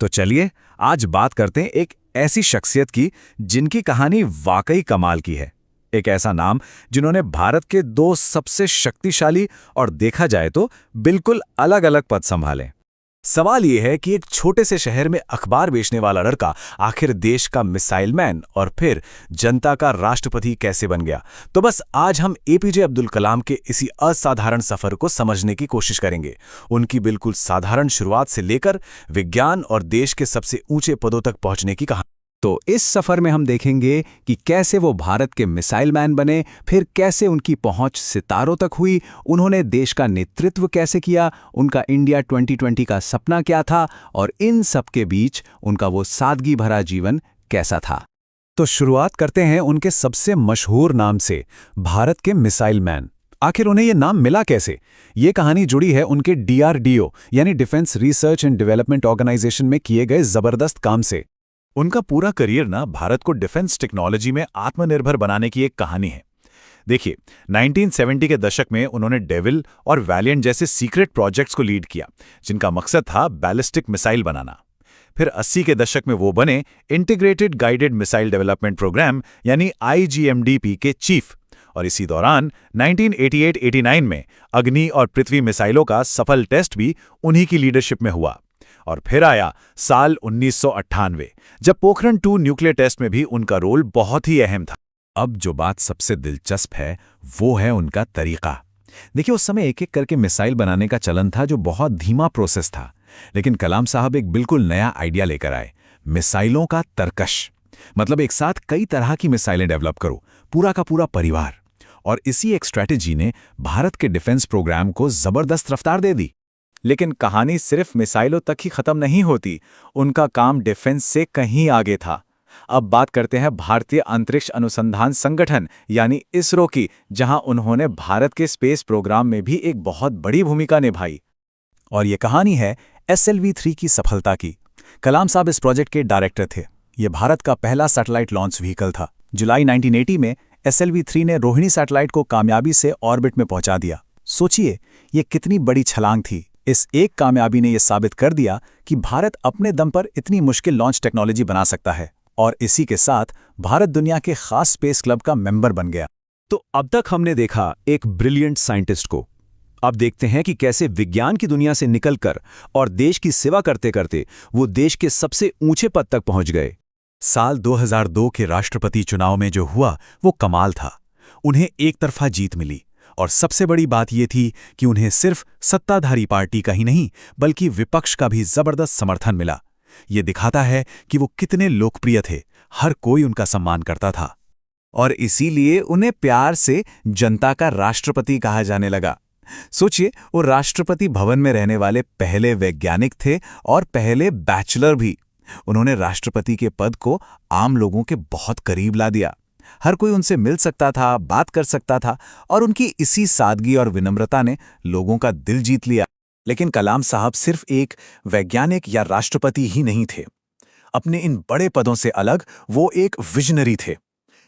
तो चलिए आज बात करते हैं एक ऐसी शख्सियत की जिनकी कहानी वाकई कमाल की है। एक ऐसा नाम जिन्होंने भारत के दो सबसे शक्तिशाली और देखा जाए तो बिल्कुल अलग-अलग पद संभाले। सवाल यह है कि एक छोटे से शहर में अखबार बेचने वाला लड़का आखिर देश का मिसाइल मैन और फिर जनता का राष्ट्रपति कैसे बन गया। तो बस आज हम एपीजे अब्दुल कलाम के इसी असाधारण सफर को समझने की कोशिश करेंगे। उनकी बिल्कुल साधारण शुरुआत से लेकर विज्ञान और देश के सबसे ऊंचे पदों तक पहुंचने की कहानी। तो इस सफर में हम देखेंगे कि कैसे वो भारत के मिसाइल मैन बने, फिर कैसे उनकी पहुंच सितारों तक हुई, उन्होंने देश का नेतृत्व कैसे किया, उनका इंडिया 2020 का सपना क्या था और इन सब के बीच उनका वो सादगी भरा जीवन कैसा था। तो शुरुआत करते हैं उनके सबसे मशहूर नाम से, भारत के मिसाइल मैन। आखिर उन्हें ये नाम मिला कैसे? ये कहानी जुड़ी है उनके DRDO यानी defence research and development organisation में किए गए जबरदस्त काम से। उनका पूरा करियर ना भारत को डिफेंस टेक्नोलॉजी में आत्मनिर्भर बनाने की एक कहानी है। देखिए, 1970 के दशक में उन्होंने डेविल और वैलिएंट जैसे सीक्रेट प्रोजेक्ट्स को लीड किया, जिनका मकसद था बैलिस्टिक मिसाइल बनाना। फिर 80 के दशक में वो बने integrated guided missile development programme यानी IGMDP के चीफ, और इसी दौरान 1988-89 में अग्नि और पृथ्वी मिसाइलों का सफल टेस्ट भी उन्हीं की लीडरशिप में हुआ। और फिर आया साल 1998, जब पोखरण 2 न्यूक्लियर टेस्ट में भी उनका रोल बहुत ही अहम था। अब जो बात सबसे दिलचस्प है वो है उनका तरीका। देखिए, उस समय एक एक करके मिसाइल बनाने का चलन था जो बहुत धीमा प्रोसेस था, लेकिन कलाम साहब एक बिल्कुल नया आइडिया लेकर आए, मिसाइलों का तर्कश। मतलब एक साथ कई तरह की मिसाइलें डेवलप करो, पूरा का पूरा परिवार। और इसी एक स्ट्रैटेजी ने भारत के डिफेंस प्रोग्राम को जबरदस्त रफ्तार दे दी। लेकिन कहानी सिर्फ मिसाइलों तक ही खत्म नहीं होती, उनका काम डिफेंस से कहीं आगे था। अब बात करते हैं भारतीय अंतरिक्ष अनुसंधान संगठन यानी इसरो की, जहां उन्होंने भारत के स्पेस प्रोग्राम में भी एक बहुत बड़ी भूमिका निभाई। और ये कहानी है SLV-3 की सफलता की। कलाम साहब इस प्रोजेक्ट के डायरेक्टर थे। ये भारत का पहला सैटेलाइट लॉन्च व्हीकल था। जुलाई 1980 में SLV-3 ने रोहिणी सैटेलाइट को कामयाबी से ऑर्बिट में पहुंचा दिया। सोचिए, ये कितनी बड़ी छलांग थी। इस एक कामयाबी ने यह साबित कर दिया कि भारत अपने दम पर इतनी मुश्किल लॉन्च टेक्नोलॉजी बना सकता है, और इसी के साथ भारत दुनिया के खास स्पेस क्लब का मेंबर बन गया। तो अब तक हमने देखा एक ब्रिलियंट साइंटिस्ट को। अब देखते हैं कि कैसे विज्ञान की दुनिया से निकलकर और देश की सेवा करते करते वो देश के सबसे ऊंचे पद तक पहुंच गए। साल 2002 के राष्ट्रपति चुनाव में जो हुआ वो कमाल था। उन्हें एक तरफा जीत मिली, और सबसे बड़ी बात यह थी कि उन्हें सिर्फ सत्ताधारी पार्टी का ही नहीं बल्कि विपक्ष का भी जबरदस्त समर्थन मिला। ये दिखाता है कि वो कितने लोकप्रिय थे, हर कोई उनका सम्मान करता था, और इसीलिए उन्हें प्यार से जनता का राष्ट्रपति कहा जाने लगा। सोचिए, वो राष्ट्रपति भवन में रहने वाले पहले वैज्ञानिक थे और पहले बैचलर भी। उन्होंने राष्ट्रपति के पद को आम लोगों के बहुत करीब ला दिया। हर कोई उनसे मिल सकता था, बात कर सकता था, और उनकी इसी सादगी और विनम्रता ने लोगों का दिल जीत लिया। लेकिन कलाम साहब सिर्फ एक वैज्ञानिक या राष्ट्रपति ही नहीं थे। अपने इन बड़े पदों से अलग वो एक विजनरी थे,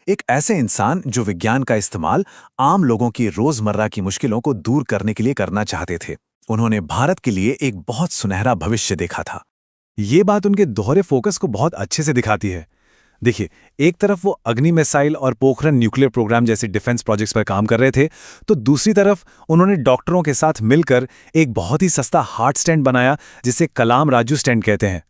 एक ऐसे इंसान जो विज्ञान का इस्तेमाल आम लोगों की रोजमर्रा की मुश्किलों को दूर करने के लिए करना चाहते थे। उन्होंने भारत के लिए एक बहुत सुनहरा भविष्य देखा था। ये बात उनके दोहरे फोकस को बहुत अच्छे से दिखाती है। देखिए, एक तरफ वो अग्नि मिसाइल और पोखरण न्यूक्लियर प्रोग्राम जैसे डिफेंस प्रोजेक्ट्स पर काम कर रहे थे, तो दूसरी तरफ उन्होंने डॉक्टरों के साथ मिलकर एक बहुत ही सस्ता हार्ट स्टेंट बनाया, जिसे कलाम राजू स्टेंट कहते हैं।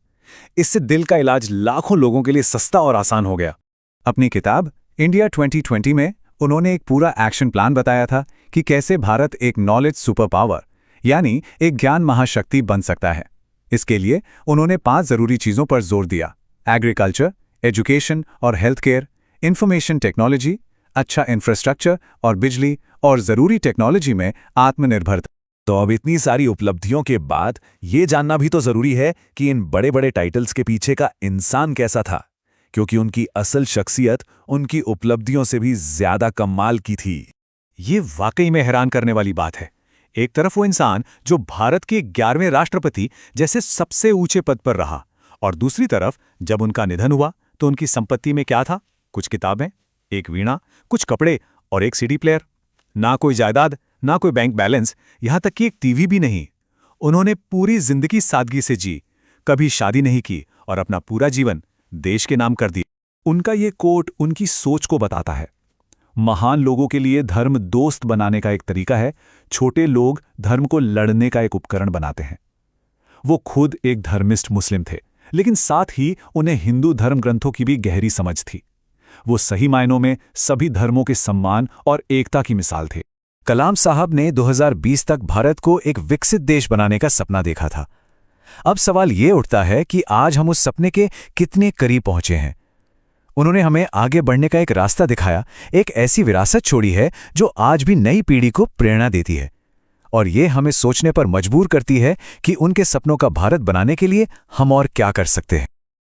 इससे दिल का इलाज लाखों लोगों के लिए सस्ता और आसान हो गया। अपनी किताब इंडिया 2020 में उन्होंने एक पूरा एक्शन प्लान बताया था कि कैसे भारत एक नॉलेज सुपर पावर यानी एक ज्ञान महाशक्ति बन सकता है। इसके लिए उन्होंने 5 जरूरी चीजों पर जोर दिया: एग्रीकल्चर, एजुकेशन और हेल्थ केयर, इंफॉर्मेशन टेक्नोलॉजी, अच्छा इंफ्रास्ट्रक्चर और बिजली, और जरूरी टेक्नोलॉजी में आत्मनिर्भरता। तो अब इतनी सारी उपलब्धियों के बाद ये जानना भी तो जरूरी है कि इन बड़े बड़े टाइटल्स के पीछे का इंसान कैसा था, क्योंकि उनकी असल शख्सियत उनकी उपलब्धियों से भी ज्यादा कमाल की थी। ये वाकई में हैरान करने वाली बात है। एक तरफ वो इंसान जो भारत के 11वें राष्ट्रपति जैसे सबसे ऊंचे पद पर रहा, और दूसरी तरफ जब उनका निधन हुआ तो उनकी संपत्ति में क्या था? कुछ किताबें, एक वीणा, कुछ कपड़े और एक सीडी प्लेयर। ना कोई जायदाद, ना कोई बैंक बैलेंस, यहां तक कि एक टीवी भी नहीं। उन्होंने पूरी जिंदगी सादगी से जी, कभी शादी नहीं की और अपना पूरा जीवन देश के नाम कर दिया। उनका ये कोट उनकी सोच को बताता है। महान लोगों के लिए धर्म दोस्त बनाने का एक तरीका है, छोटे लोग धर्म को लड़ने का एक उपकरण बनाते हैं। वो खुद एक धर्मिष्ठ मुस्लिम थे, लेकिन साथ ही उन्हें हिंदू धर्म ग्रंथों की भी गहरी समझ थी। वो सही मायनों में सभी धर्मों के सम्मान और एकता की मिसाल थे। कलाम साहब ने 2020 तक भारत को एक विकसित देश बनाने का सपना देखा था। अब सवाल ये उठता है कि आज हम उस सपने के कितने करीब पहुंचे हैं। उन्होंने हमें आगे बढ़ने का एक रास्ता दिखाया, एक ऐसी विरासत छोड़ी है जो आज भी नई पीढ़ी को प्रेरणा देती है। और ये हमें सोचने पर मजबूर करती है कि उनके सपनों का भारत बनाने के लिए हम और क्या कर सकते हैं।